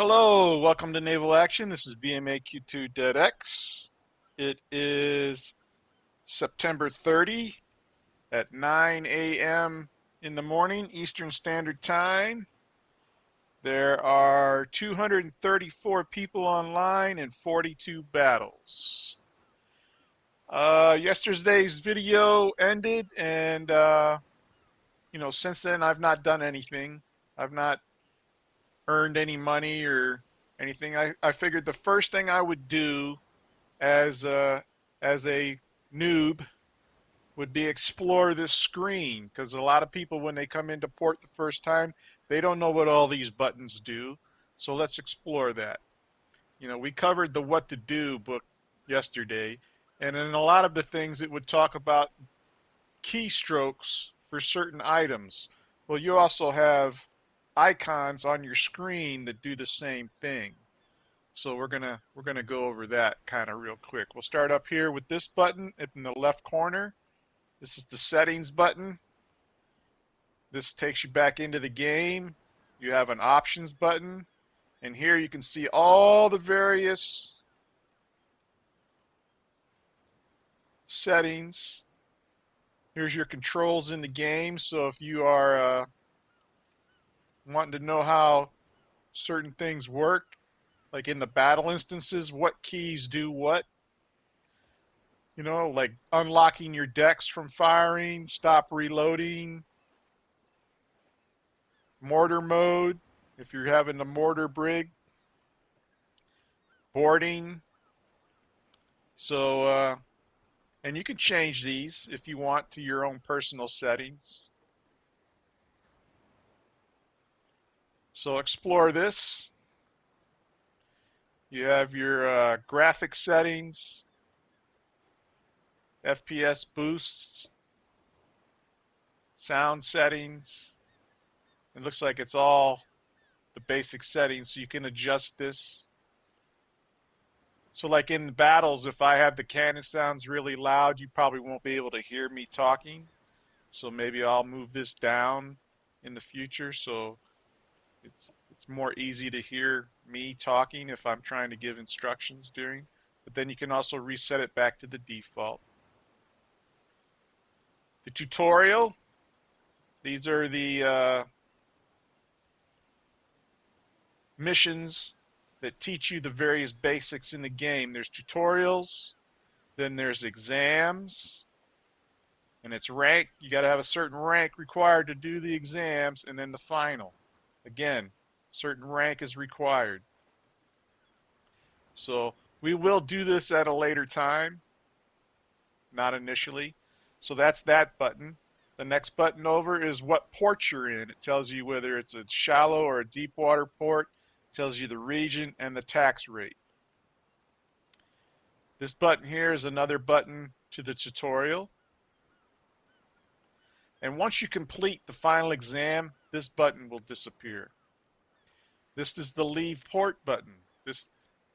Hello, welcome to Naval Action. This is VMAQ2-X. It is September 30 at 9 a.m. in the morning, Eastern Standard Time. There are 234 people online and 42 battles. Yesterday's video ended, and since then I've not done anything. I've not earned any money or anything. I figured the first thing I would do as a noob would be explore this screen, because a lot of people, when they come into port the first time, they don't know what all these buttons do. So let's explore that. We covered the what to do book yesterday, and in a lot of the things it would talk about keystrokes for certain items. Well, you also have icons on your screen that do the same thing. So we're gonna go over that kind of real quick. We'll start up here with this button in the left corner. This is the settings button. This takes you back into the game. You have an options button, and here you can see all the various settings. Here's your controls in the game. So if you are wanting to know how certain things work, like in the battle instances, what keys do what, like unlocking your decks from firing, stop reloading, mortar mode, if you're having the mortar brig, boarding. So, and you can change these if you want to your own personal settings. So explore this. You have your graphic settings, FPS boosts, sound settings. It looks like it's all the basic settings, so you can adjust this. So like in the battles, if I have the cannon sounds really loud, you probably won't be able to hear me talking. So maybe I'll move this down in the future so it's more easy to hear me talking if I'm trying to give instructions during. But then you can also reset it back to the default. The tutorial, these are the missions that teach you the various basics in the game. There's tutorials, then there's exams, and it's rank. You got to have a certain rank required to do the exams, and then the final. Again, certain rank is required. So we will do this at a later time, not initially. So that's that button. The next button over is what port you're in. It tells you whether it's a shallow or a deep water port. It tells you the region and the tax rate. This button here is another button to the tutorial. And once you complete the final exam, this button will disappear. This is the leave port button. This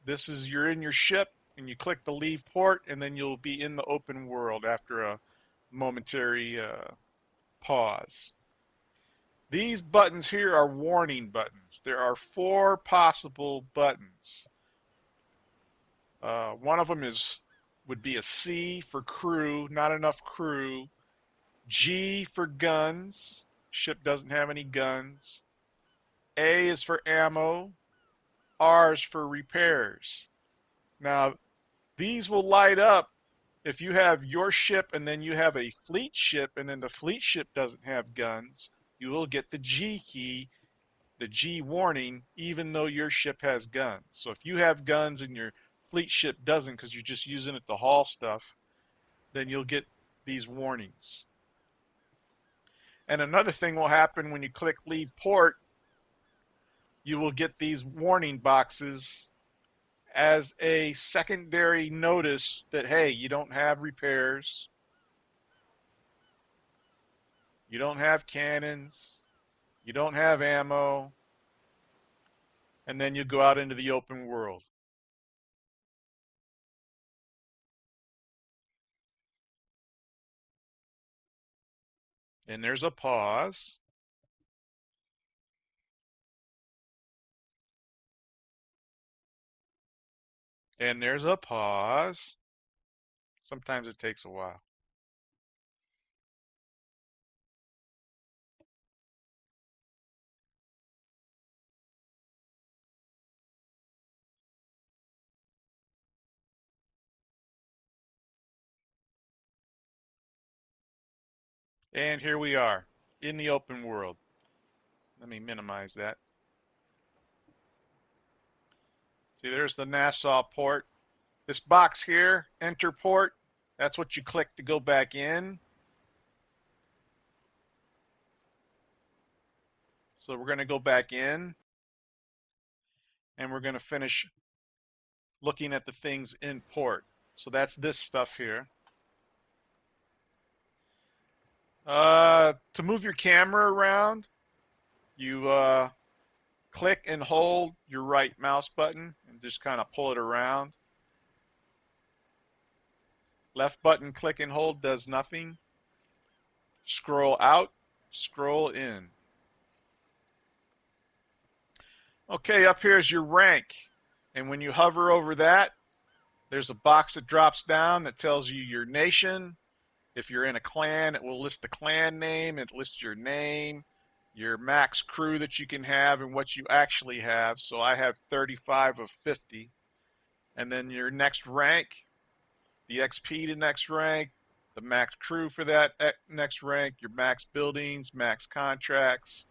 is you're in your ship and you click the leave port, and then you'll be in the open world after a momentary pause. These buttons here are warning buttons. There are 4 possible buttons. One of them would be a C for crew, not enough crew. G for guns. Ship doesn't have any guns. A is for ammo. R is for repairs. Now, these will light up if you have your ship and then you have a fleet ship and then the fleet ship doesn't have guns. You will get the G key, the G warning, even though your ship has guns. So if you have guns and your fleet ship doesn't because you're just using it to haul stuff, then you'll get these warnings. And another thing will happen when you click leave port, you will get these warning boxes as a secondary notice that, hey, you don't have repairs, you don't have cannons, you don't have ammo, and then you go out into the open world. And there's a pause. And there's a pause. Sometimes it takes a while. And here we are in the open world. Let me minimize that. See, there's the Nassau port. This box here, enter port, that's what you click to go back in. So we're going to go back in and we're going to finish looking at the things in port. So that's this stuff here. To move your camera around, you click and hold your right mouse button and just kind of pull it around. Left button, click and hold, does nothing. Scroll out, scroll in. Okay, up here is your rank. And when you hover over that, there's a box that drops down that tells you your nation. If you're in a clan, it will list the clan name. It lists your name, your max crew that you can have, and what you actually have. So I have 35 of 50. And then your next rank, the XP to next rank, the max crew for that next rank, your max buildings, max contracts,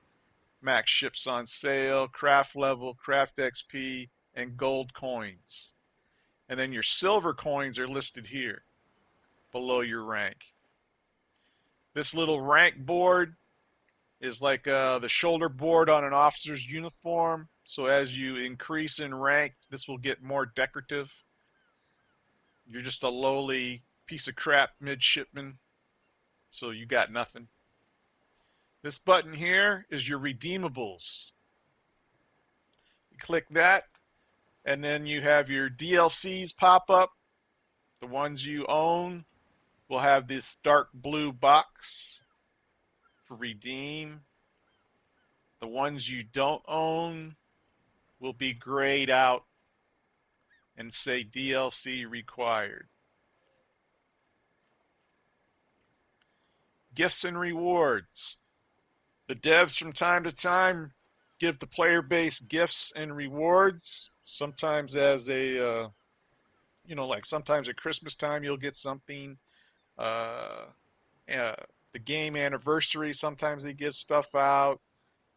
max ships on sale, craft level, craft XP, and gold coins. And then your silver coins are listed here below your rank. This little rank board is like the shoulder board on an officer's uniform. So as you increase in rank, this will get more decorative. You're just a lowly piece of crap midshipman, so you got nothing. This button here is your redeemables. You click that, and then you have your DLCs pop up. The ones you own will have this dark blue box for redeem. The ones you don't own will be grayed out and say DLC required. Gifts and rewards. The devs from time to time give the player base gifts and rewards. Sometimes as a, like sometimes at Christmas time you'll get something. Uh, the game anniversary, sometimes they give stuff out.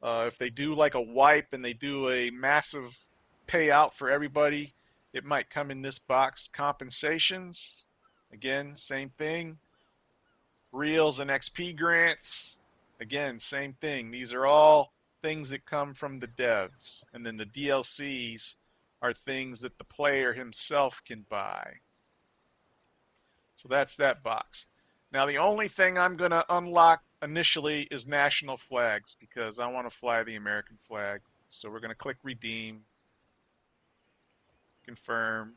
If they do like a wipe and they do a massive payout for everybody, it might come in this box. Compensations, again, same thing. Reels and XP grants, again, same thing. These are all things that come from the devs. And then the DLCs are things that the player himself can buy. So that's that box. Now the only thing I'm going to unlock initially is national flags because I want to fly the American flag. So we're going to click redeem, confirm.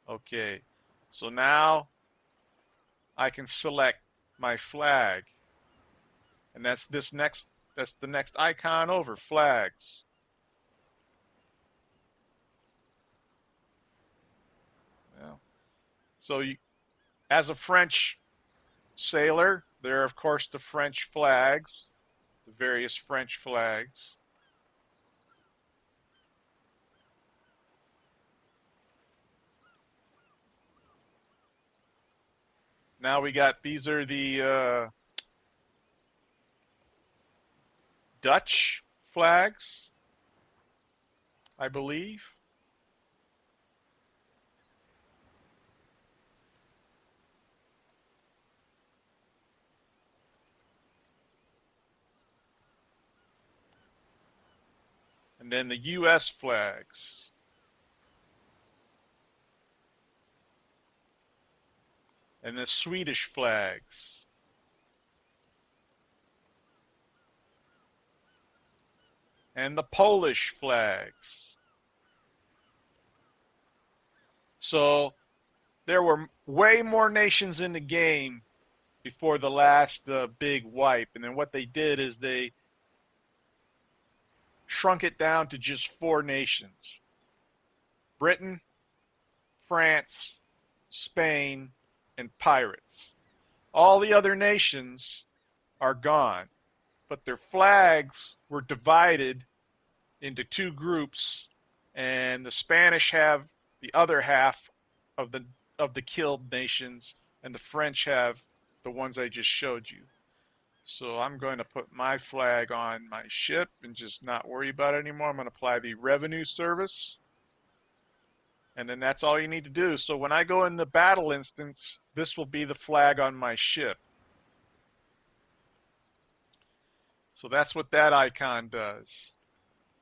Okay. So now I can select my flag. And that's the next icon over, flags. Yeah. So as a French sailor, there are of course the French flags, the various French flags. Now we got, these are the Dutch flags, I believe. And then the US flags. And the Swedish flags. And the Polish flags. So there were way more nations in the game before the last big wipe. And then what they did is they shrunk it down to just 4 nations: Britain, France, Spain, and pirates. All the other nations are gone, but their flags were divided into two groups, and the Spanish have the other half of the killed nations, and the French have the ones I just showed you. So I'm going to put my flag on my ship and just not worry about it anymore. I'm going to apply the revenue service, and then that's all you need to do. So when I go in the battle instance, this will be the flag on my ship. So that's what that icon does.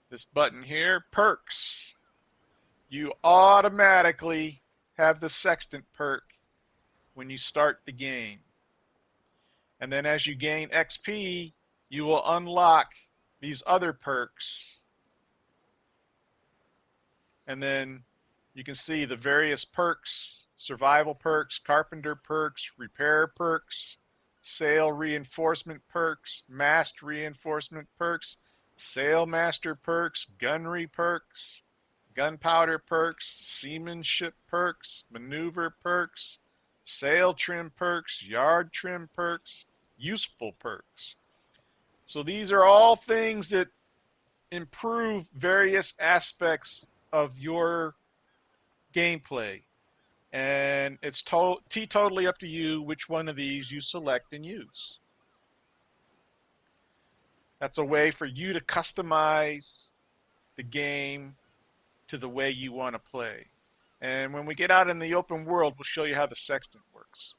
This button here, perks. You automatically have the sextant perk when you start the game. And then as you gain XP, you will unlock these other perks. And then you can see the various perks: survival perks, carpenter perks, repair perks, sail reinforcement perks, mast reinforcement perks, sailmaster perks, gunnery perks, gunpowder perks, seamanship perks, maneuver perks, sail trim perks, yard trim perks, useful perks. So these are all things that improve various aspects of your gameplay. And it's totally up to you which one of these you select and use. That's a way for you to customize the game to the way you want to play. And when we get out in the open world, we'll show you how the sextant works.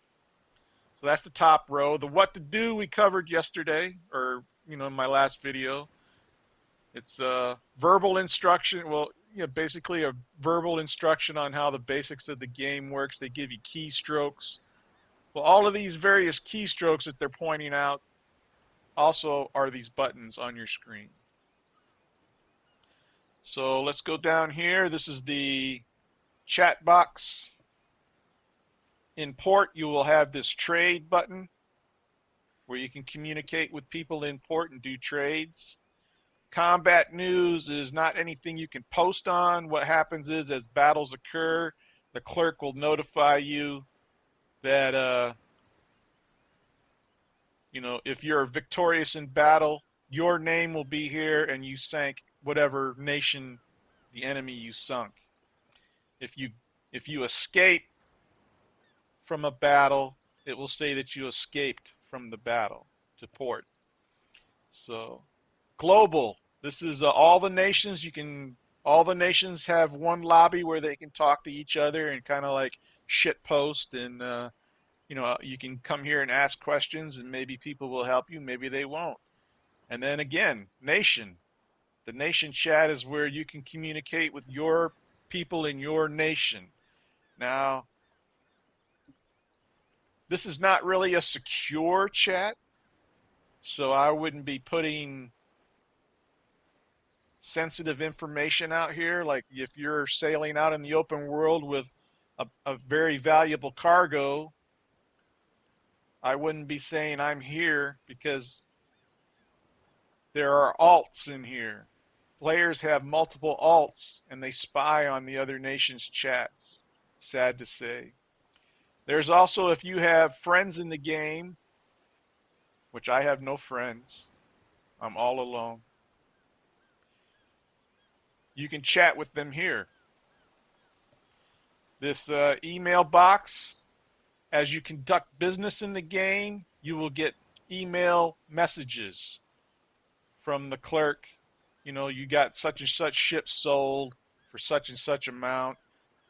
So that's the top row. The what to do we covered yesterday, or in my last video. It's a verbal instruction. Well, basically a verbal instruction on how the basics of the game works. They give you keystrokes. Well, all of these various keystrokes that they're pointing out also are these buttons on your screen. So let's go down here. This is the chat box. In port, you will have this trade button where you can communicate with people in port and do trades. Combat news is not anything you can post on. What happens is, as battles occur, the clerk will notify you that, if you're victorious in battle, your name will be here and you sank whatever nation the enemy you sunk. If you escape from a battle, it will say that you escaped from the battle to port. So, global. This is all the nations. All the nations have one lobby where they can talk to each other and kind of like shit post, and you can come here and ask questions, and maybe people will help you, maybe they won't. And then again, nation. The nation chat is where you can communicate with your people in your nation. Now, this is not really a secure chat, so I wouldn't be putting sensitive information out here. Like if you're sailing out in the open world with a very valuable cargo, I wouldn't be saying I'm here, because there are alts in here. Players have multiple alts and they spy on the other nation's chats. Sad to say. There's also, if you have friends in the game, which I have no friends, I'm all alone, you can chat with them here. This email box, as you conduct business in the game, you will get email messages from the clerk. You got such and such ship sold for such and such amount.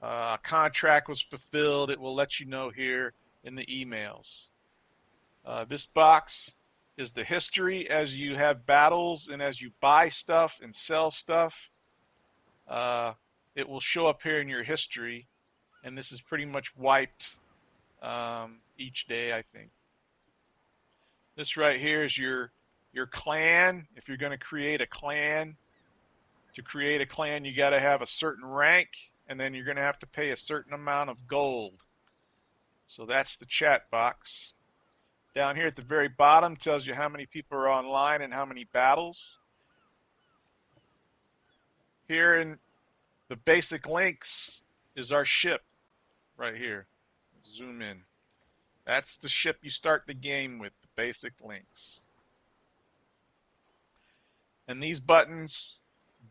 A contract was fulfilled. It will let you know here in the emails. This box is the history as you have battles and as you buy stuff and sell stuff. It will show up here in your history, and this is pretty much wiped each day, I think. This right here is your clan. If you're going to create a clan, to create a clan, you got to have a certain rank, and then you're going to have to pay a certain amount of gold. So that's the chat box. Down here at the very bottom tells you how many people are online and how many battles. Here in The basic links is our ship right here. Zoom in. That's the ship you start the game with, the basic links. And these buttons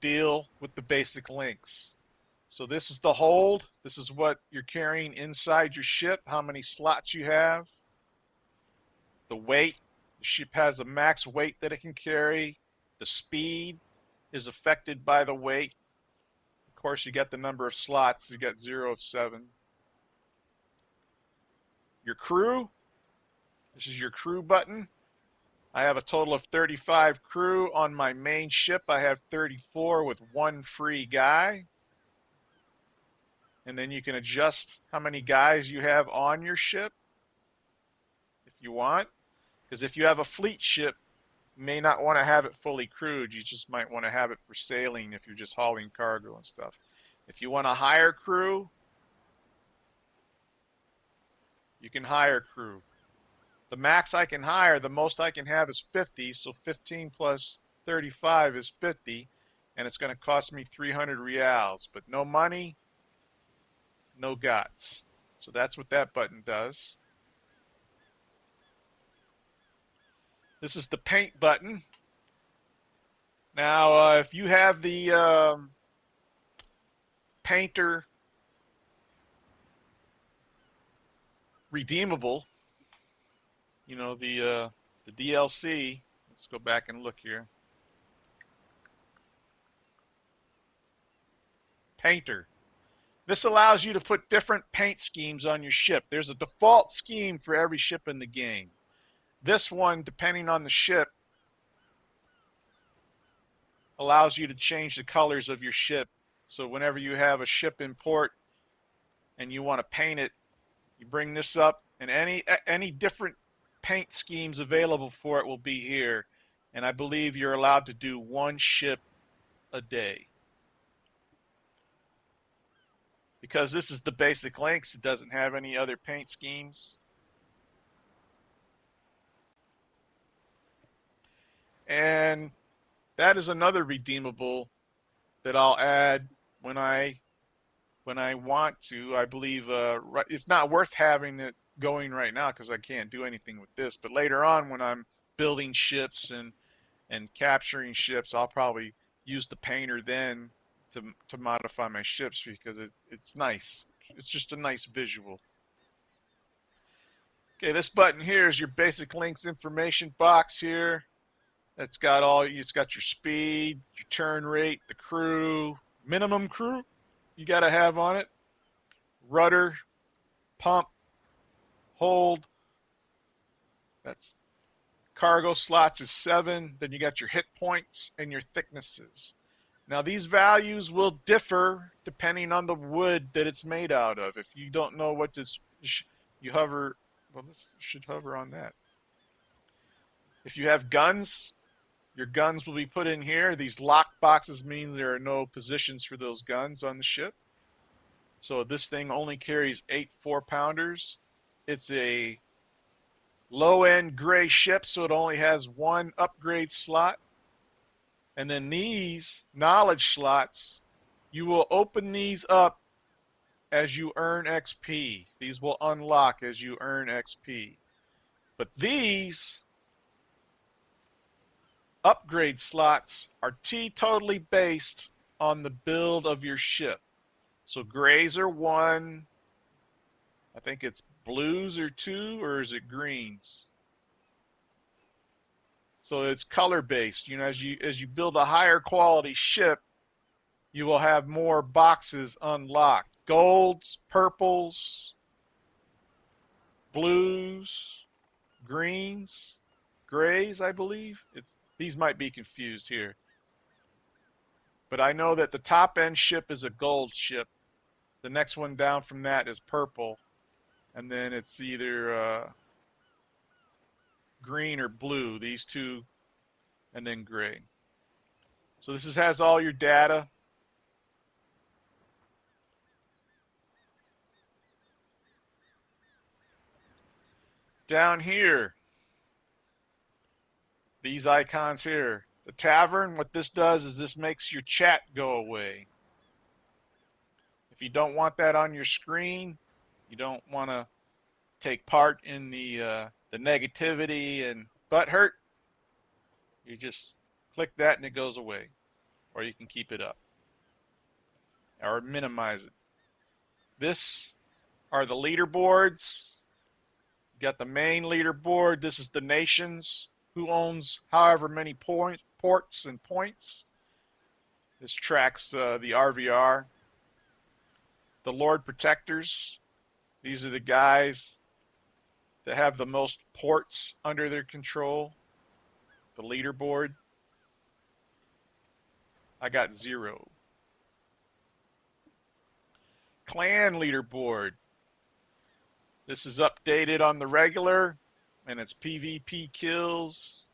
deal with the basic links. So this is the hold. This is what you're carrying inside your ship, how many slots you have. The weight. The ship has a max weight that it can carry. The speed is affected by the weight. Of course, you got the number of slots. You got 0 of 7. Your crew. This is your crew button. I have a total of 35 crew on my main ship. I have 34 with one free guy. And then you can adjust how many guys you have on your ship if you want. Because if you have a fleet ship, you may not want to have it fully crewed. You just might want to have it for sailing if you're just hauling cargo and stuff. If you want to hire crew, you can hire crew. The max I can hire, the most I can have is 50, so 15 plus 35 is 50, and it's going to cost me 300 reals, but no money, no guts. So that's what that button does. This is the paint button. Now, if you have the painter redeemable, you know, the DLC, let's go back and look here. Painter. This allows you to put different paint schemes on your ship. There's a default scheme for every ship in the game. This one, depending on the ship, allows you to change the colors of your ship. So whenever you have a ship in port and you want to paint it, you bring this up, and any different paint schemes available for it will be here. And I believe you're allowed to do one ship a day. Because this is the basic links, it doesn't have any other paint schemes. And that is another redeemable that I'll add when I want to. I believe it's not worth having it going right now because I can't do anything with this. But later on, when I'm building ships and capturing ships, I'll probably use the painter then to modify my ships because it's nice. It's just a nice visual. Okay, this button here is your basic links information box here. It's got it's got your speed, your turn rate, the crew, minimum crew you got to have on it, rudder, pump, hold. That's cargo slots is 7. Then you got your hit points and your thicknesses. Now these values will differ depending on the wood that it's made out of. If you don't know what this, you hover, well, this should hover on that. If you have guns, your guns will be put in here. These lock boxes mean there are no positions for those guns on the ship. So this thing only carries 8 4-pounders. It's a low-end gray ship, so it only has one upgrade slot. And then these knowledge slots, you will open these up as you earn XP. These will unlock as you earn XP. But these upgrade slots are totally based on the build of your ship. So grays are 1. I think it's blues are 2, or is it greens? So it's color based. You know, as you build a higher quality ship, you will have more boxes unlocked. Golds, purples, blues, greens, grays, I believe. These might be confused here. But I know that the top end ship is a gold ship. The next one down from that is purple. And then it's either green or blue, these two, and then gray. So this has all your data. Down here, these icons here. The tavern, what this does is this makes your chat go away. If you don't want that on your screen, you don't want to take part in the negativity and butt hurt, you just click that and it goes away. Or you can keep it up or minimize it. This are the leaderboards. You got the main leaderboard. This is the nations, who owns however many ports and points. This tracks the RVR. The Lord Protectors. These are the guys that have the most ports under their control. The leaderboard. I got 0. Clan leaderboard. This is updated on the regular, and it's PvP kills.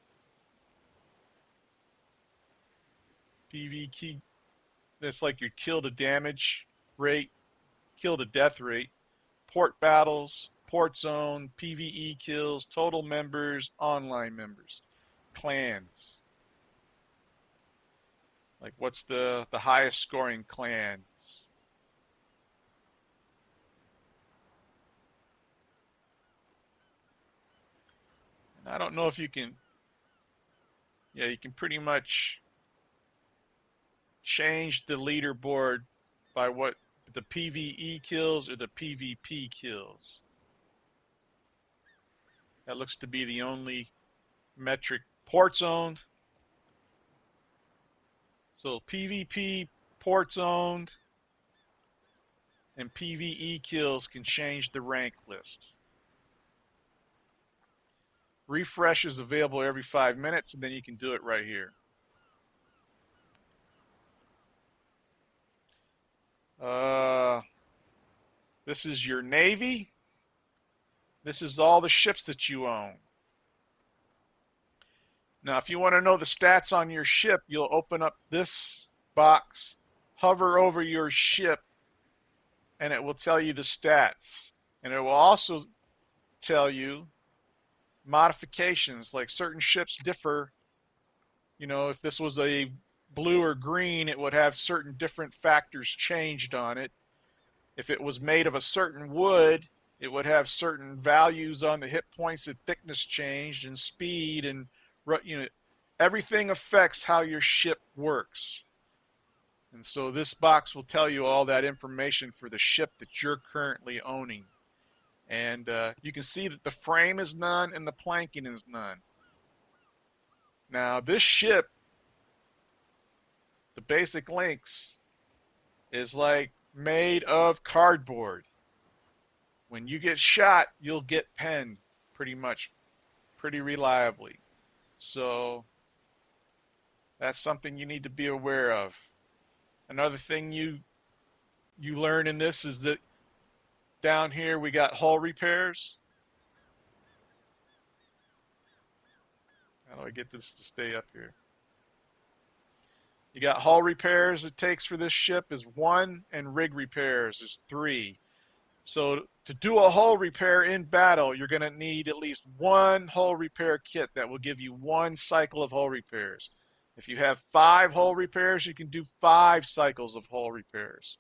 PvP, that's like your kill to damage rate, kill to death rate, port battles, port zone, PvE kills, total members, online members, clans. Like what's the highest scoring clans? And I don't know if you can, yeah, you can pretty much change the leaderboard by what the PvE kills or the PvP kills. That looks to be the only metric. Ports owned. So PvP, ports owned, and PvE kills can change the rank list. Refresh is available every 5 minutes, and then you can do it right here. This is your Navy. This is all the ships that you own. Now, if you want to know the stats on your ship, you'll open up this box, hover over your ship, and it will tell you the stats. And it will also tell you modifications, like certain ships differ. You know, if this was a blue or green, it would have certain different factors changed on it. If it was made of a certain wood, it would have certain values on the hit points and thickness changed and speed and, you know, everything affects how your ship works. And so this box will tell you all that information for the ship that you're currently owning. And you can see that the frame is none and the planking is none. Now this ship, the basic links, is like made of cardboard. When you get shot, you'll get penned pretty much, pretty reliably. So that's something you need to be aware of. Another thing you learn in this is that down here we got hull repairs. How do I get this to stay up here? You got hull repairs it takes for this ship is 1, and rig repairs is 3. So to do a hull repair in battle, you're going to need at least 1 hull repair kit that will give you 1 cycle of hull repairs. If you have 5 hull repairs, you can do 5 cycles of hull repairs.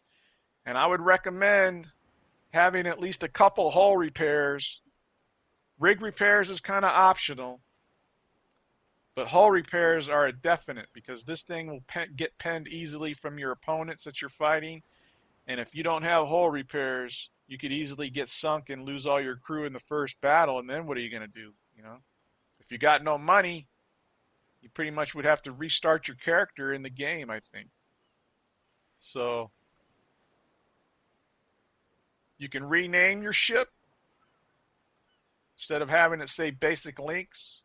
And I would recommend having at least a couple hull repairs. Rig repairs is kind of optional, but hull repairs are a definite because this thing will get penned easily from your opponents that you're fighting. And if you don't have hull repairs, you could easily get sunk and lose all your crew in the first battle. And then what are you going to do? You know, if you got no money, you pretty much would have to restart your character in the game, I think. So you can rename your ship. Instead of having it say basic links,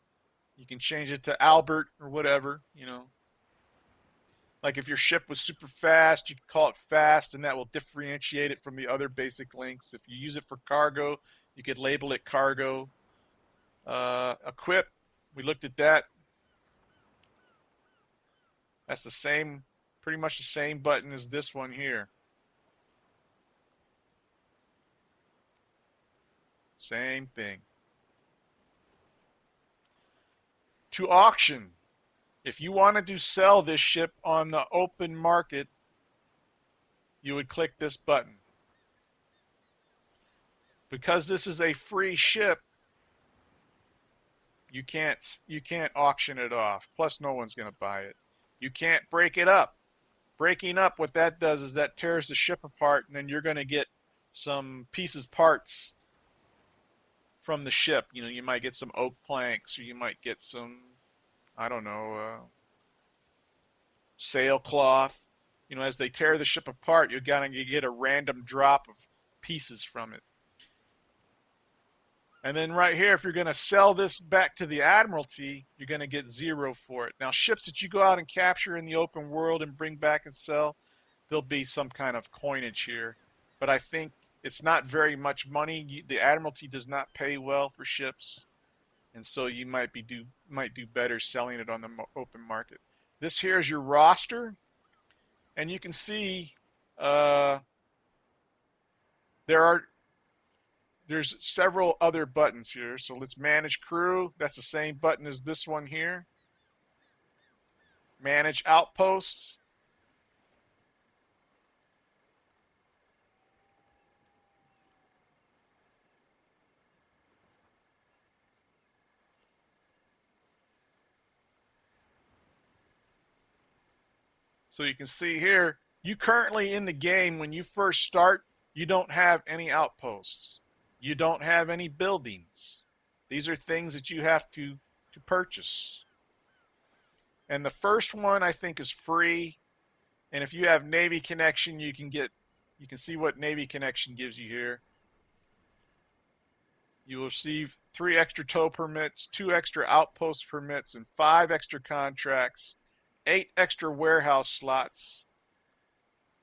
you can change it to Albert or whatever, you know. Like if your ship was super fast, you can call it fast, and that will differentiate it from the other basic links. If you use it for cargo, you could label it cargo. Equip, we looked at that. That's the same, pretty much the same button as this one here. Same thing. To auction. If you wanted to sell this ship on the open market, you would click this button. Because this is a free ship, you can't auction it off. Plus, no one's going to buy it. You can't break it up. Breaking up, what that does is that tears the ship apart, and then you're going to get some parts from the ship. You know, you might get some oak planks, or you might get some, I don't know, sailcloth. You know, as they tear the ship apart, you get a random drop of pieces from it. And then right here, if you're going to sell this back to the Admiralty, you're going to get 0 for it. Now, ships that you go out and capture in the open world and bring back and sell, there'll be some kind of coinage here. But I think it's not very much money. The Admiralty does not pay well for ships, and so you might do better selling it on the open market. This here is your roster, and you can see uh, there are there's several other buttons here. So let's manage crew. That's the same button as this one here. Manage outposts. So you can see here, you currently in the game, when you first start, you don't have any outposts. You don't have any buildings. These are things that you have to purchase. And the first one I think is free. And if you have Navy connection, you can see what Navy connection gives you here. You will receive 3 extra tow permits, 2 extra outpost permits, and 5 extra contracts, 8 extra warehouse slots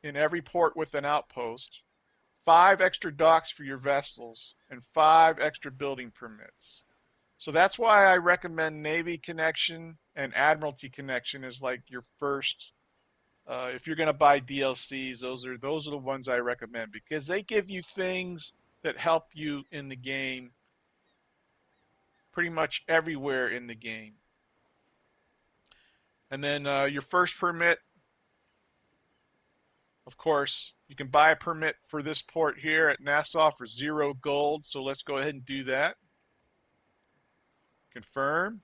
in every port with an outpost, 5 extra docks for your vessels, and 5 extra building permits. So that's why I recommend Navy connection and Admiralty connection as like your first. If you're going to buy DLCs, those are the ones I recommend, because they give you things that help you in the game pretty much everywhere in the game. And then your first permit, of course, you can buy a permit for this port here at Nassau for 0 gold. So let's go ahead and do that. Confirm.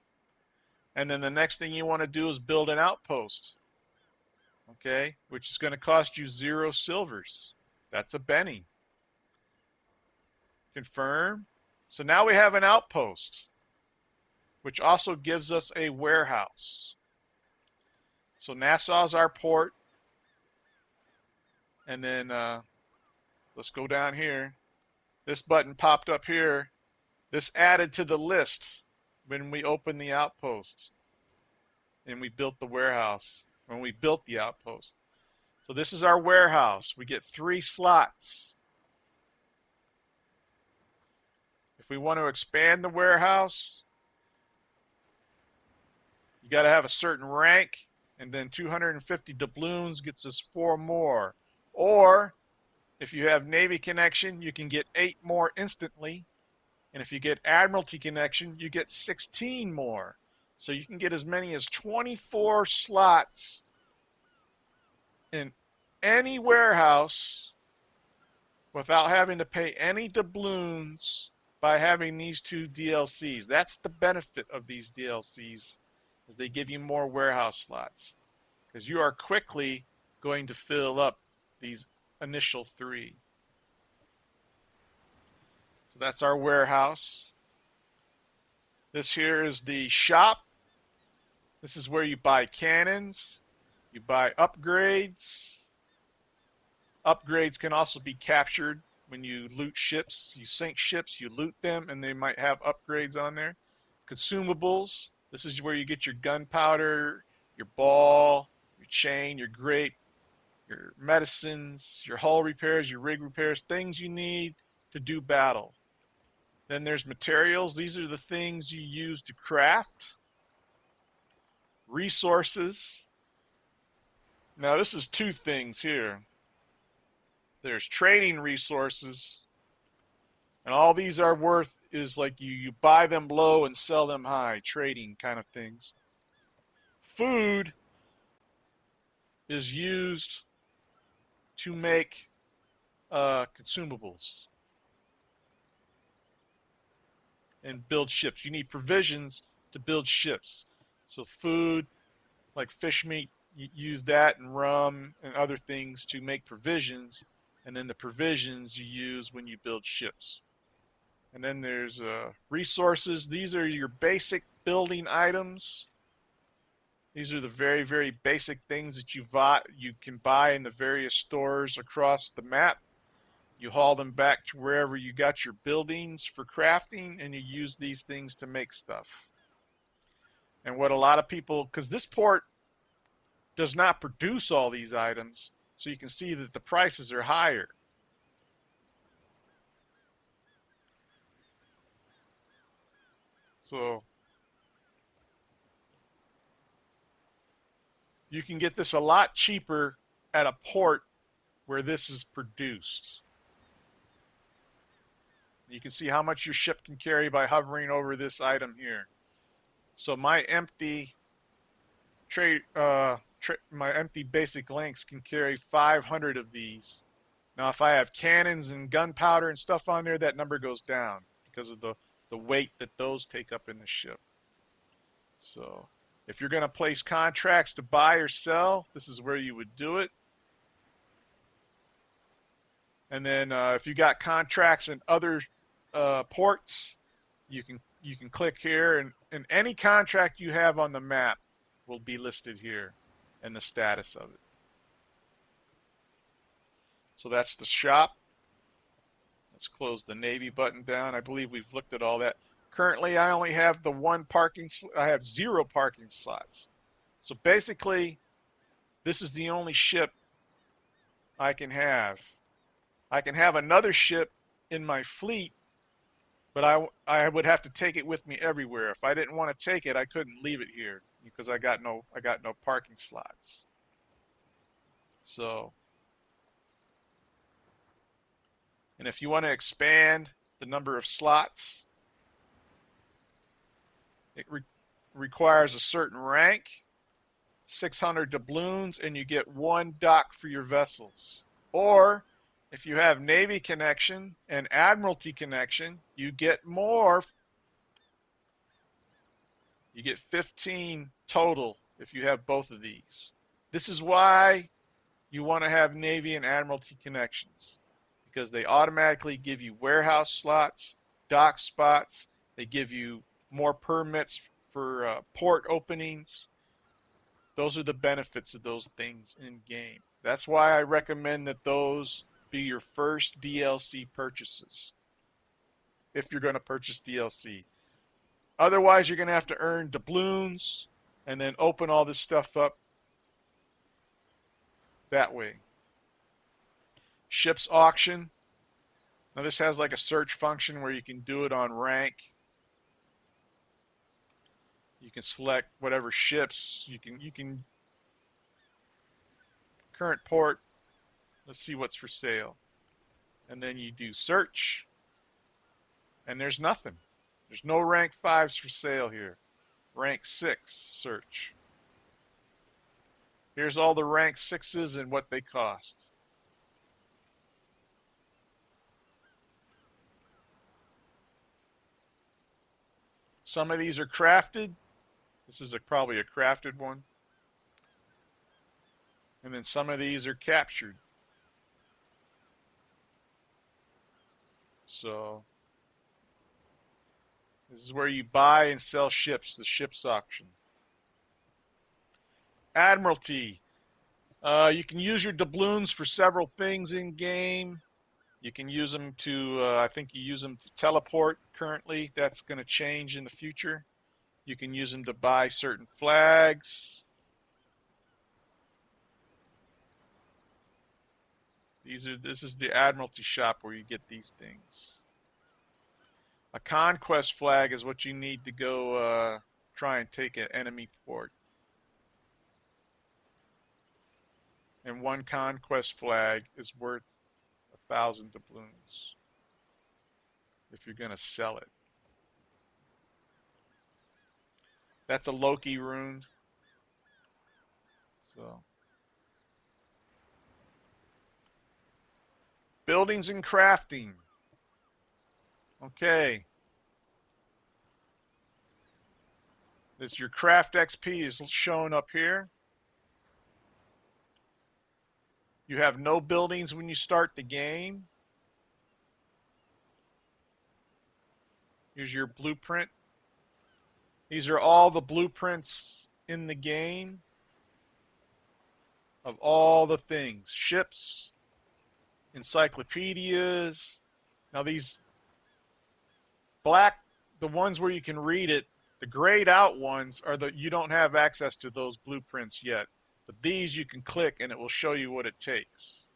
And then the next thing you want to do is build an outpost. Okay, which is going to cost you 0 silvers. That's a Benny. Confirm. So now we have an outpost, which also gives us a warehouse. So Nassau's our port. And then let's go down here. This button popped up here. This added to the list when we opened the outpost and we built the warehouse, when we built the outpost. So this is our warehouse. We get 3 slots. If we want to expand the warehouse, you got to have a certain rank, and then 250 doubloons gets us 4 more. Or if you have Navy connection, you can get 8 more instantly. And if you get Admiralty connection, you get 16 more. So you can get as many as 24 slots in any warehouse without having to pay any doubloons by having these 2 DLCs. That's the benefit of these DLCs, is they give you more warehouse slots, because you are quickly going to fill up these initial 3. So that's our warehouse. This here is the shop. This is where you buy cannons, you buy upgrades. Upgrades can also be captured when you loot ships. You sink ships, you loot them, and they might have upgrades on there. Consumables. This is where you get your gunpowder, your ball, your chain, your grape, your medicines, your hull repairs, your rig repairs, things you need to do battle. Then there's materials. These are the things you use to craft. Resources. Now this is 2 things here. There's trading resources, and all these are worth is like you buy them low and sell them high, trading kind of things. Food is used to make consumables and build ships. You need provisions to build ships. So food, like fish meat, you use that, and rum and other things to make provisions, and then the provisions you use when you build ships. And then there's resources. These are your basic building items. These are the very, very basic things that you can buy in the various stores across the map. You haul them back to wherever you got your buildings for crafting, and you use these things to make stuff. And what a lot of people, because this port does not produce all these items, so you can see that the prices are higher. So you can get this a lot cheaper at a port where this is produced. You can see how much your ship can carry by hovering over this item here. So my empty my empty basic links can carry 500 of these. Now, if I have cannons and gunpowder and stuff on there, that number goes down because of the weight that those take up in the ship. So if you're going to place contracts to buy or sell, this is where you would do it. And then if you got contracts in other ports, you can click here, and any contract you have on the map will be listed here and the status of it. So that's the shop. Let's close the Navy button down. I believe we've looked at all that. Currently, I only have the one parking. I have 0 parking slots. So basically, this is the only ship I can have. I can have another ship in my fleet, but I would have to take it with me everywhere. If I didn't want to take it, I couldn't leave it here because I got no parking slots. So, and if you want to expand the number of slots, it requires a certain rank, 600 doubloons, and you get 1 dock for your vessels. Or if you have Navy connection and Admiralty connection, you get more. You get 15 total if you have both of these. This is why you want to have Navy and Admiralty connections, because they automatically give you warehouse slots, dock spots. They give you more permits for port openings. Those are the benefits of those things in game. That's why I recommend that those be your first DLC purchases if you're going to purchase DLC. Otherwise, you're going to have to earn doubloons and then open all this stuff up that way. Ships auction. Now this has like a search function where you can do it on rank. You can select whatever ships. You can current port. Let's see what's for sale. And then you do search. And there's nothing. There's no rank 5s for sale here. Rank 6 search. Here's all the rank 6s and what they cost. Some of these are crafted. This is probably a crafted one. And then some of these are captured. So this is where you buy and sell ships, the ships auction. Admiralty. You can use your doubloons for several things in game. You can use them to, I think you use them to teleport currently. That's going to change in the future. You can use them to buy certain flags. This is the Admiralty shop where you get these things. A conquest flag is what you need to go try and take an enemy port. And one conquest flag is worth 1,000 doubloons if you're going to sell it. That's a Loki rune. So Buildings and crafting. Okay. This your craft XP is shown up here. You have no buildings when you start the game. Here's your blueprint. These are all the blueprints in the game of all the things. Ships, encyclopedias. Now these black, the ones where you can read it, the grayed out ones are the you don't have access to those blueprints yet. But these you can click and it will show you what it takes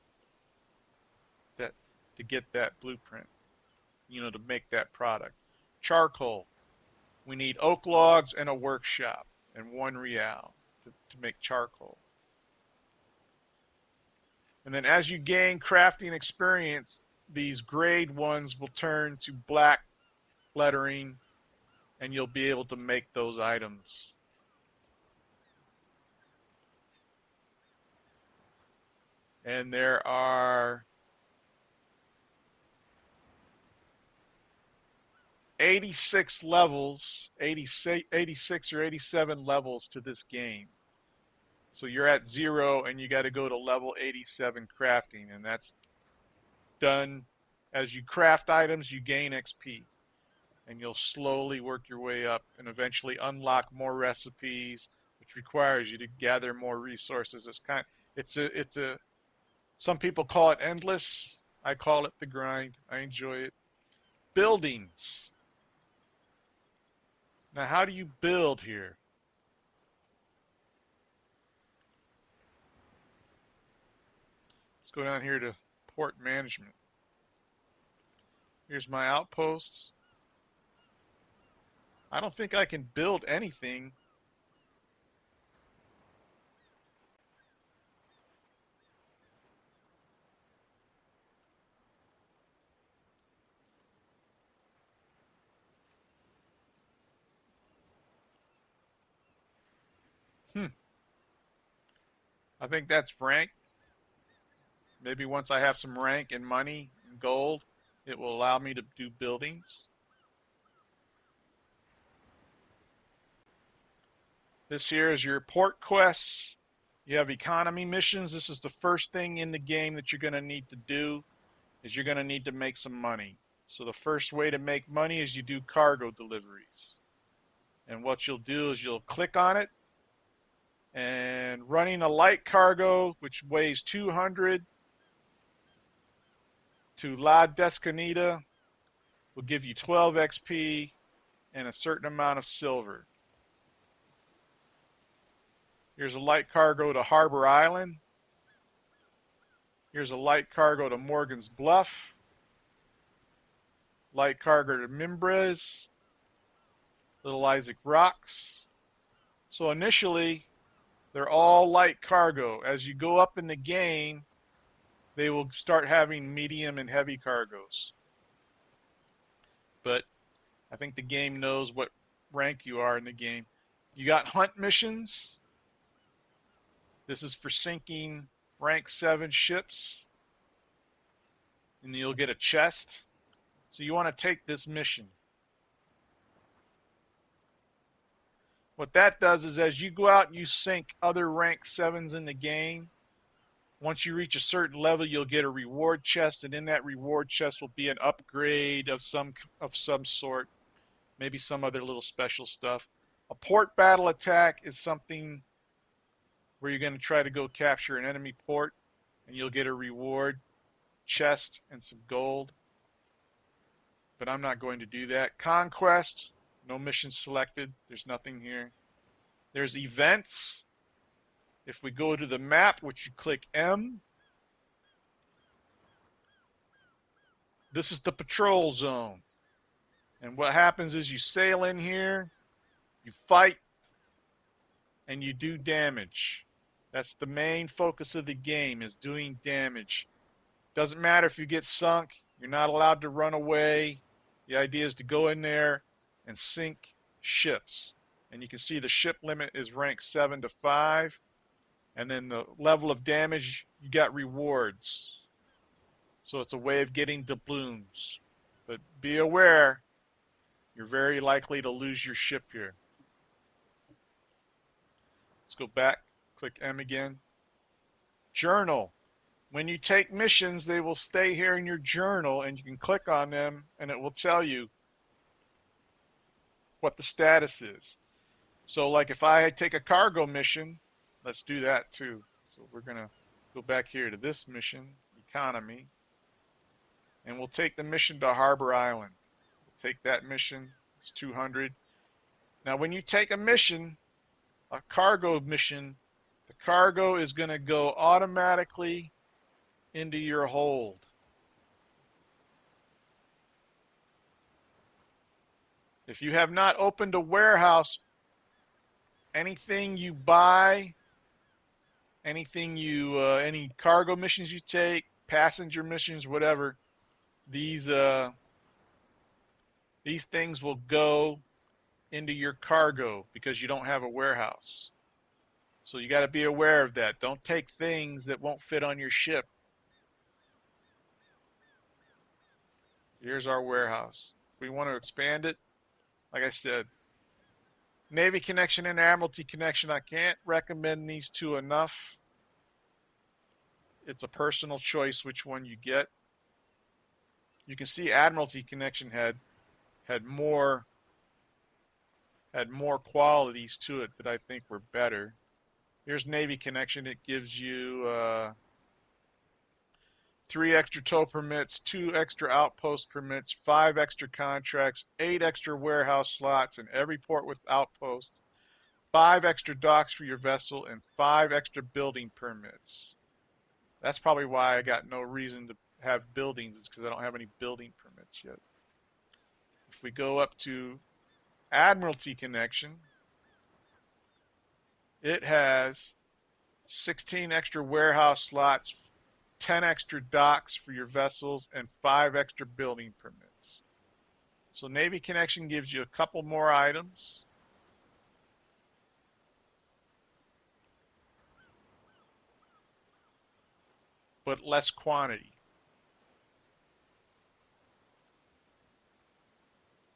that to get that blueprint, to make that product. Charcoal. We need oak logs and a workshop and 1 real to make charcoal. And then as you gain crafting experience, these grayed ones will turn to black lettering and you'll be able to make those items. And there are 86 levels, 86 or 87 levels to this game. So you're at 0 and you got to go to level 87 crafting, and that's done. As you craft items, you gain XP, and you'll slowly work your way up and eventually unlock more recipes, which requires you to gather more resources. It's a some people call it endless. I call it the grind. I enjoy it. Buildings. Now, how do you build here? Let's go down here to port management. Here's my outposts. I don't think I can build anything. I think that's rank. Maybe once I have some rank and money and gold, it will allow me to do buildings. This here is your port quests. You have economy missions. This is the first thing in the game that you're going to need to do is you're going to need to make some money. So the first way to make money is you do cargo deliveries. And what you'll do is you'll click on it, and running a light cargo, which weighs 200 to La Descanida, will give you 12 XP and a certain amount of silver. Here's a light cargo to Harbor Island. Here's a light cargo to Morgan's Bluff. Light cargo to Mimbres. Little Isaac Rocks. So initially, they're all light cargo. As you go up in the game, they will start having medium and heavy cargoes. But I think the game knows what rank you are in the game. You got hunt missions. This is for sinking rank 7 ships. And you'll get a chest. So you want to take this mission. What that does is as you go out and you sink other rank 7s in the game, once you reach a certain level, you'll get a reward chest, and in that reward chest will be an upgrade of some sort, maybe some other little special stuff. A port battle attack is something where you're going to try to go capture an enemy port, and you'll get a reward chest and some gold. But I'm not going to do that. Conquest, no mission selected. There's nothing here. There's events. If we go to the map, which you click M, this is the patrol zone. And what happens is you sail in here, you fight, and you do damage. That's the main focus of the game, is doing damage. Doesn't matter if you get sunk. You're not allowed to run away. The idea is to go in there and sink ships. And you can see the ship limit is rank 7 to 5. And then the level of damage, you got rewards. So it's a way of getting doubloons. But be aware, you're very likely to lose your ship here. Let's go back, click M again. Journal. When you take missions, they will stay here in your journal, and you can click on them, and it will tell you what the status is. So like if I take a cargo mission, let's do that too. So we're going to go back here to this mission, economy, and we'll take the mission to Harbor Island. We'll take that mission, it's 200. Now when you take a mission, a cargo mission, the cargo is going to go automatically into your hold. If you have not opened a warehouse, anything you buy, any cargo missions you take, passenger missions, whatever, these things will go into your cargo because you don't have a warehouse. So you got to be aware of that. Don't take things that won't fit on your ship. Here's our warehouse. If we want to expand it, like I said, Navy connection and Admiralty connection, I can't recommend these two enough. It's a personal choice which one you get. You can see Admiralty connection had more qualities to it that I think were better. Here's Navy connection. It gives you 3 extra tow permits, 2 extra outpost permits, 5 extra contracts, 8 extra warehouse slots in every port with outpost, 5 extra docks for your vessel, and 5 extra building permits. That's probably why I got no reason to have buildings, is because I don't have any building permits yet. If we go up to Admiralty connection, it has 16 extra warehouse slots, 10 extra docks for your vessels, and 5 extra building permits. So Navy connection gives you a couple more items. But less quantity.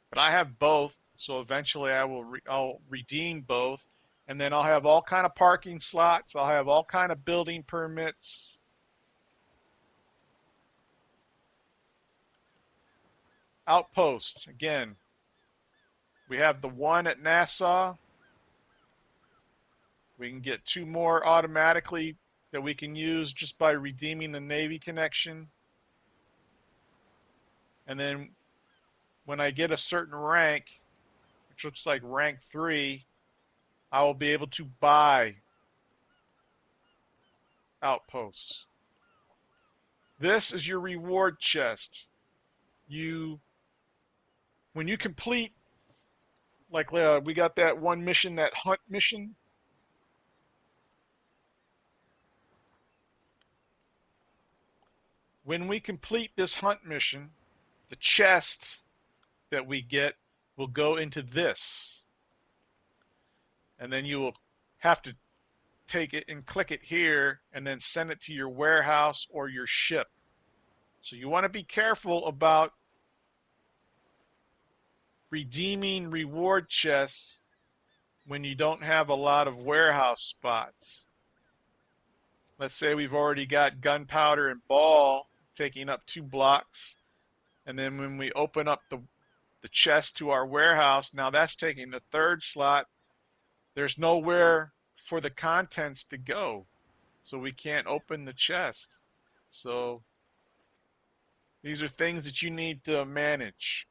But I have both, so eventually I'll redeem both, and then I'll have all kind of parking slots. I'll have all kind of building permits. Outposts, again, we have the one at Nassau. We can get 2 more automatically that we can use just by redeeming the Navy connection. And then when I get a certain rank, which looks like rank 3, I will be able to buy outposts. This is your reward chest. When you complete, like we got that one mission, that hunt mission. When we complete this hunt mission, the chest that we get will go into this. And then you will have to take it and click it here and then send it to your warehouse or your ship. So you want to be careful about redeeming reward chests when you don't have a lot of warehouse spots. Let's say we've already got gunpowder and ball taking up 2 blocks, and then when we open up the chest to our warehouse, now that's taking the 3rd slot. There's nowhere for the contents to go, so we can't open the chest. So these are things that you need to manage.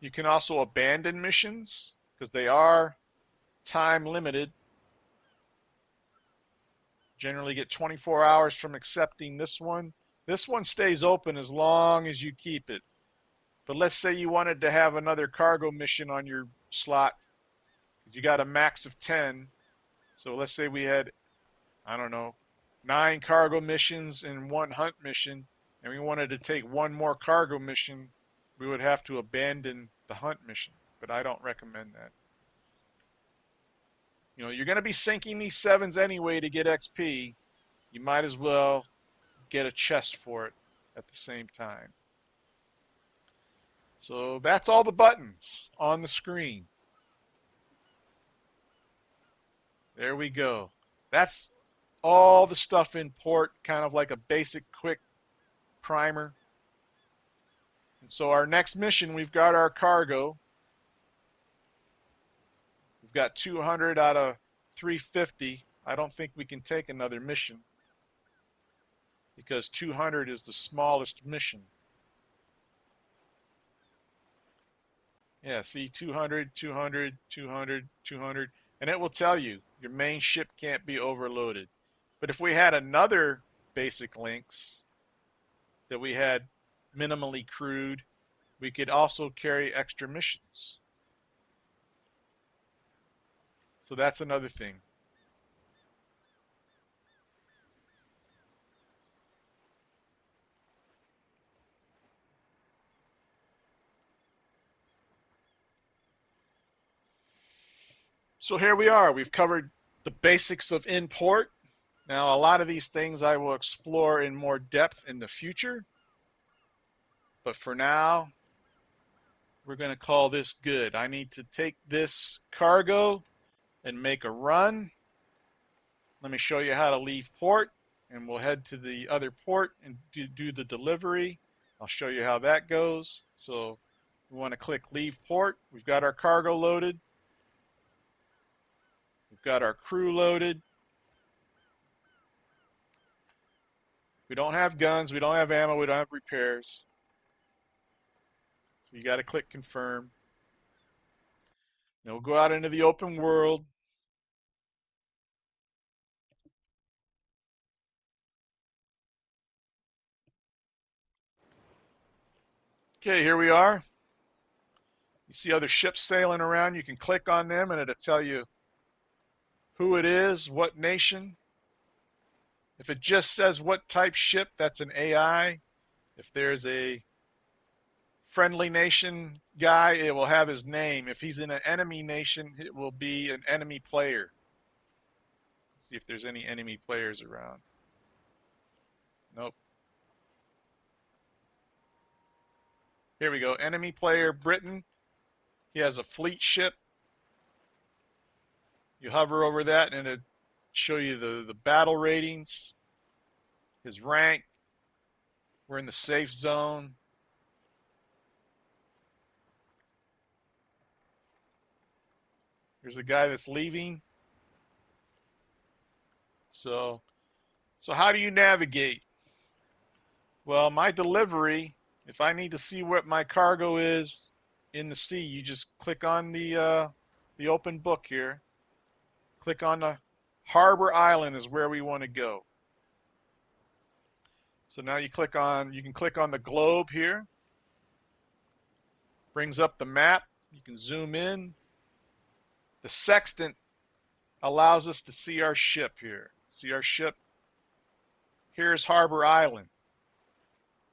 You can also abandon missions because they are time limited. Generally get 24 hours from accepting this one. This one stays open as long as you keep it. But let's say you wanted to have another cargo mission on your slot. You got a max of 10. So let's say we had, I don't know, 9 cargo missions and 1 hunt mission, and we wanted to take 1 more cargo mission, we would have to abandon the hunt mission. But I don't recommend that. You know, you're going to be sinking these 7s anyway to get XP. You might as well get a chest for it. at the same time. So that's all the buttons on the screen. There we go. That's all the stuff in port, kind of like a basic quick primer. And so our next mission, we've got our cargo. We've got 200 out of 350. I don't think we can take another mission because 200 is the smallest mission. Yeah, see, 200, 200, 200, 200, and it will tell you your main ship can't be overloaded. But if we had another basic links that we had minimally crewed, we could also carry extra missions. So that's another thing. So here we are. We've covered the basics of import. Now, a lot of these things I will explore in more depth in the future. But for now, we're going to call this good. I need to take this cargo and make a run. Let me show you how to leave port, and we'll head to the other port and do the delivery. I'll show you how that goes. So we want to click leave port. We've got our cargo loaded. We've got our crew loaded. We don't have guns. We don't have ammo. We don't have repairs. So you got to click confirm. Then we'll go out into the open world. Okay, here we are. You see other ships sailing around. You can click on them and it'll tell you who it is, what nation. If it just says what type ship, that's an AI. If there's a friendly nation guy, it will have his name. If he's in an enemy nation, it will be an enemy player. See if there's any enemy players around. Nope. Here we go. Enemy player, Britain. He has a fleet ship. You hover over that and it show you the battle ratings, his rank. We're in the safe zone. There's a guy that's leaving. So how do you navigate? Well, my delivery, if I need to see what my cargo is in the sea, you just click on the open book here. Click on the Harbor Island is where we want to go. So now you can click on the globe here. Brings up the map. You can zoom in. The sextant allows us to see our ship here. See our ship? Here's Harbor Island.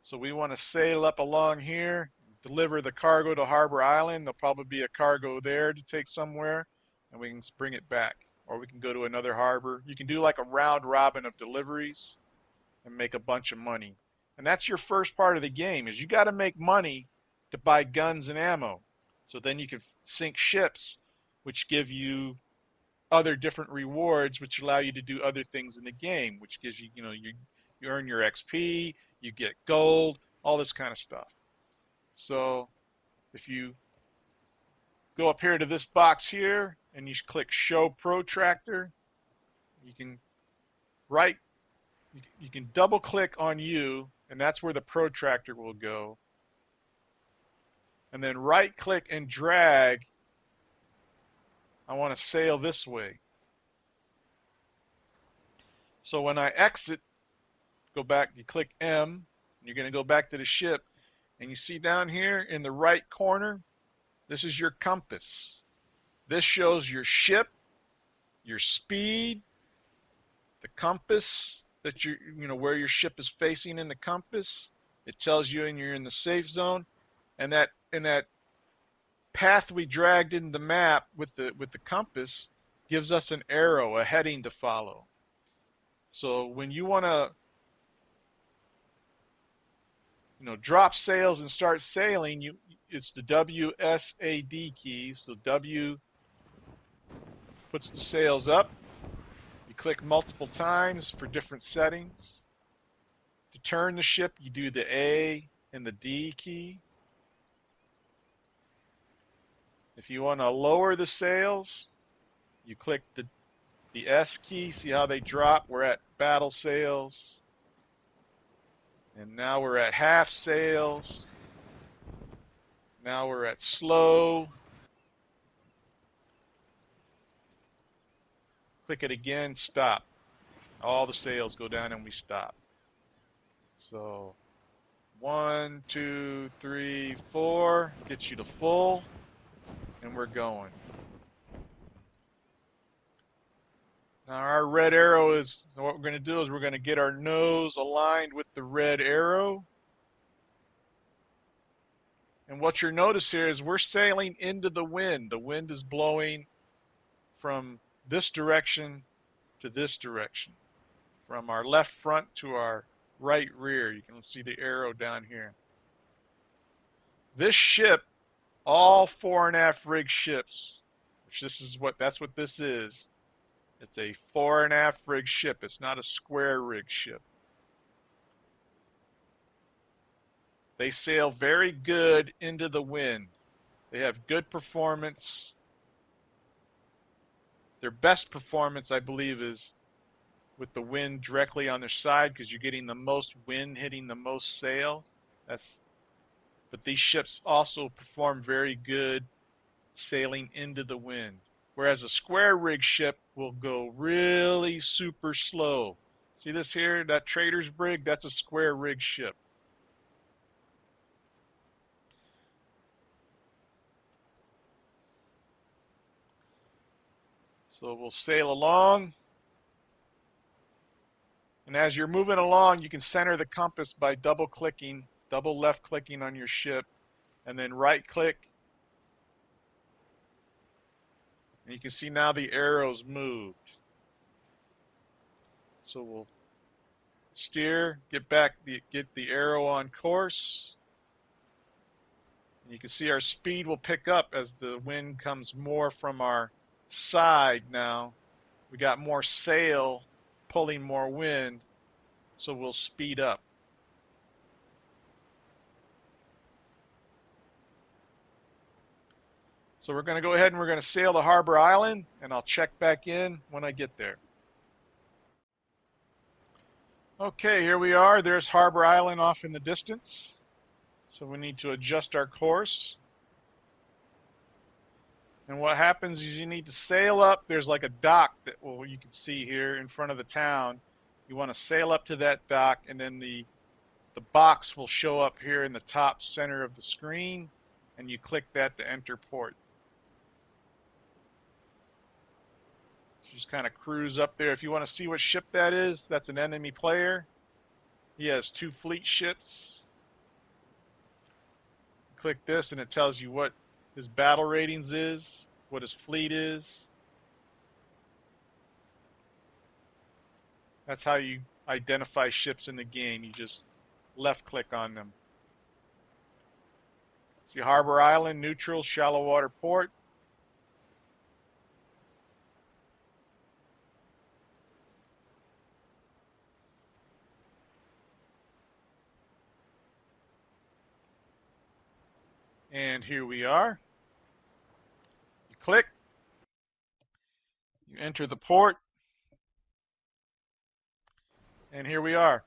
So we want to sail up along here, deliver the cargo to Harbor Island. There'll probably be a cargo there to take somewhere, and we can bring it back. Or we can go to another harbor. You can do like a round robin of deliveries and make a bunch of money. And that's your first part of the game, is you got to make money to buy guns and ammo. So then you can sink ships, which give you other different rewards, which allow you to do other things in the game, which gives you, you earn your XP, you get gold, all this kind of stuff. So if you go up here to this box here and you click Show Protractor, you can right, you can double click on you, and that's where the protractor will go. And then right click and drag. I want to sail this way. So when I exit, go back, you click M, you're going to go back to the ship, and you see down here in the right corner, this is your compass. This shows your ship, your speed, the compass that where your ship is facing in the compass. It tells you and you're in the safe zone, and that path we dragged in the map with the compass gives us an arrow, a heading to follow. So when you want to drop sails and start sailing, it's the WSAD key. So W puts the sails up. You click multiple times for different settings. To turn the ship, you do the A and the D key. If you want to lower the sails, you click the S key. See how they drop? We're at battle sails. And now we're at half sails. Now we're at slow. Click it again, stop. All the sails go down and we stop. So 1, 2, 3, 4 gets you to full, and we're going. Now our red arrow is, what we're going to do is we're going to get our nose aligned with the red arrow. And what you'll notice here is we're sailing into the wind. The wind is blowing from this direction to this direction, from our left front to our right rear. You can see the arrow down here. This ship, all fore and aft rig ships, which that's what this is. It's a fore and aft rig ship. It's not a square rig ship. They sail very good into the wind. They have good performance. Their best performance, I believe, is with the wind directly on their side because you're getting the most wind hitting the most sail. But these ships also perform very good sailing into the wind. Whereas a square rig ship will go really super slow. See this here, that trader's brig? That's a square rig ship. So we'll sail along. And as you're moving along, you can center the compass by double left clicking on your ship, and then right click. And you can see now the arrows moved. So we'll steer, get the arrow on course. And you can see our speed will pick up as the wind comes more from our side now. We got more sail pulling more wind, so we'll speed up. So we're going to go ahead and we're going to sail to Harbor Island, and I'll check back in when I get there. Okay, here we are. There's Harbor Island off in the distance. So we need to adjust our course. And what happens is you need to sail up. There's like a dock that you can see here in front of the town. You want to sail up to that dock, and then the box will show up here in the top center of the screen, and you click that to enter port. Just kind of cruise up there. If you want to see what ship that is, that's an enemy player. He has 2 fleet ships. Click this and it tells you what his battle ratings is, what his fleet is. That's how you identify ships in the game. You just left click on them. See Harbor Island, neutral, shallow water port. And here we are. You click, you enter the port, and here we are,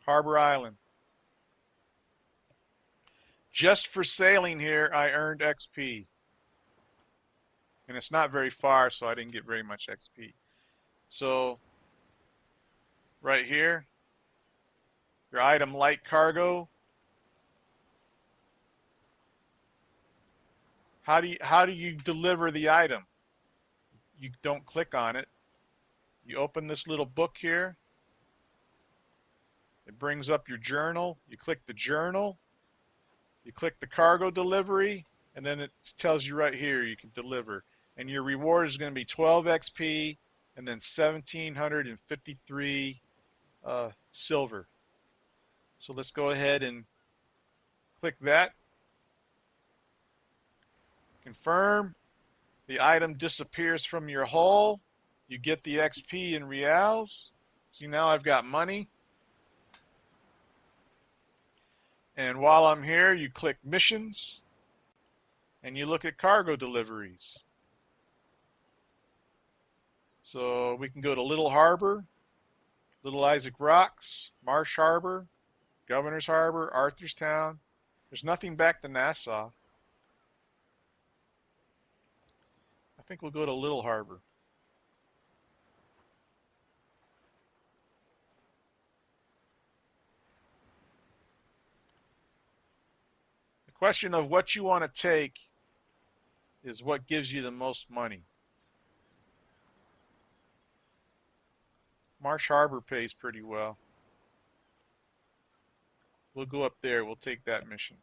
Harbor Island. Just for sailing here, I earned XP. And it's not very far, so I didn't get very much XP. So, right here, your item light cargo. How do you deliver the item? You don't click on it. You open this little book here. It brings up your journal. You click the journal. You click the cargo delivery, and then it tells you right here you can deliver. And your reward is going to be 12 XP and then 1,753 silver. So let's go ahead and Click that. Confirm. The item disappears from your hull. You get the XP in reals. See, now I've got money. And while I'm here, you click missions and you look at cargo deliveries. So we can go to Little Harbor, Little Isaac Rocks, Marsh Harbor, Governor's Harbor, Arthurstown. There's nothing back to Nassau. I think we'll go to Little Harbor. The question of what you want to take is what gives you the most money. Marsh Harbor pays pretty well. We'll go up there. We'll take that mission.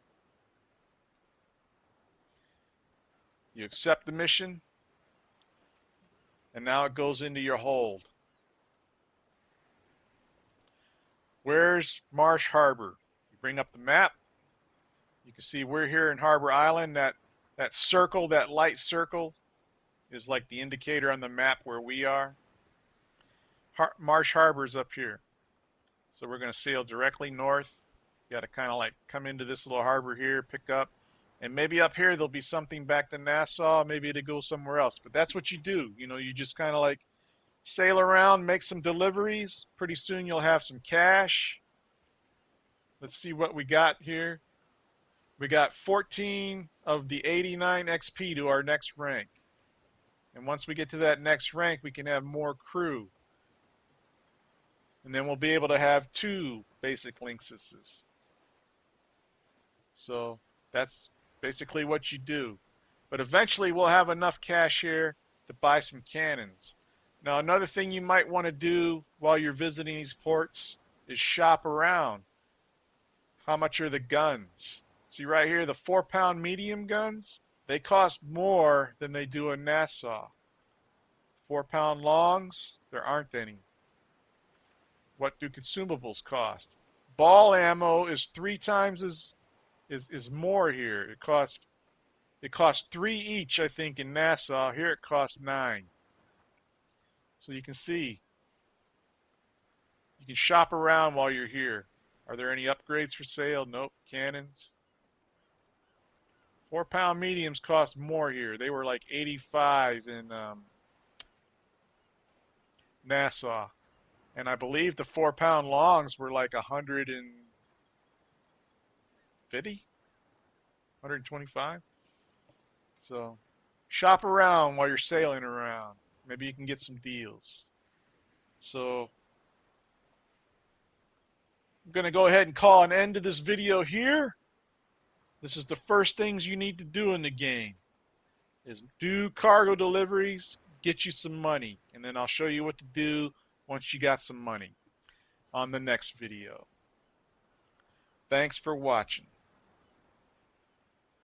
You accept the mission, and now it goes into your hold. Where's Marsh Harbor? You bring up the map. You can see we're here in Harbor Island. That circle, that light circle, is like the indicator on the map where we are. Marsh Harbor is up here. So we're going to sail directly north. You got to kind of like come into this little harbor here, pick up, and maybe up here there'll be something back to Nassau, maybe to go somewhere else. But that's what you do. You know, you just kind of like sail around, make some deliveries. Pretty soon you'll have some cash. Let's see what we got here. We got 14 of the 89 XP to our next rank. And once we get to that next rank, we can have more crew. And then we'll be able to have 2 basic Lynxes. So that's basically what you do. But eventually we'll have enough cash here to buy some cannons. Now another thing you might want to do while you're visiting these ports is shop around. How much are the guns? See right here, the 4-pound medium guns, they cost more than they do in Nassau. 4-pound longs, there aren't any. What do consumables cost? Ball ammo is 3 times is more here. It costs 3 each, I think, in Nassau. Here it costs 9. So you can see, you can shop around while you're here. Are there any upgrades for sale? Nope. Cannons. 4-pound mediums cost more here. They were like 85 in Nassau. And I believe the 4-pound longs were like 150, 125. So shop around while you're sailing around. Maybe you can get some deals. So I'm going to go ahead and call an end to this video here. This is the first things you need to do in the game, is do cargo deliveries, get you some money, and then I'll show you what to do once you got some money on the next video. Thanks for watching.